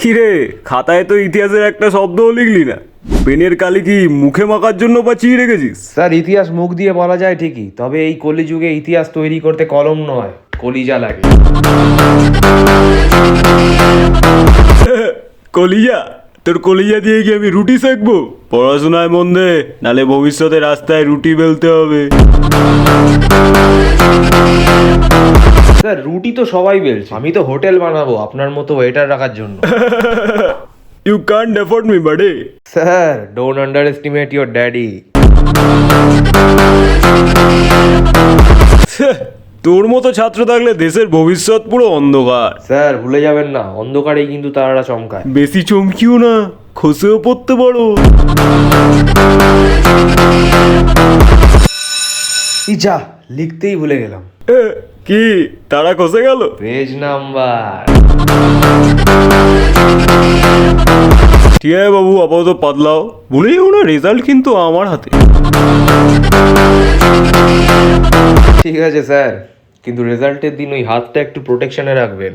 কিরে, খাতায় তো ইতিহাসের একটা শব্দও লিখলি না। পেনের কালি কি মুখে মাখার জন্য বাঁচিয়ে রেখেছিস? স্যার, ইতিহাস মুখ দিয়ে বলা যায় ঠিকই, তবে এই কলিযুগে ইতিহাস তৈরি করতে কলম নয়, কলিজা লাগে। কলিজা? তোর কলিজা দিয়ে কি আমি রুটি সেঁকবো? পড়াশোনায় মন দে, নালে ভবিষ্যতে রাস্তায় রুটি বেলতে হবে। স্যার, রুটি তো সবাই বেলছে, আমি তো হোটেল বানাবো আপনার মতো ওয়েটার রাখার জন্য। You can't afford me buddy. Sir, don't underestimate your daddy. তোর মতো ছাত্র থাকলে দেশের ভবিষ্যৎ পুরো অন্ধকার। স্যার, ভুলে যাবেন না, অন্ধকারেই কিন্তু তারারা চমকায়। বেশি চমকিও না, খসেও পড়তে পারো। যা, লিখতেই ভুলে গেলাম। কি তারা খসে গেল? Page number. ঠিক আছে বাবু, আপাতত পাতলাও। ভুলে যাও না, রেজাল্ট কিন্তু আমার হাতে। ঠিক আছে স্যার, কিন্তু রেজাল্টের দিন ওই হাতটা একটু প্রোটেকশনে রাখবেন।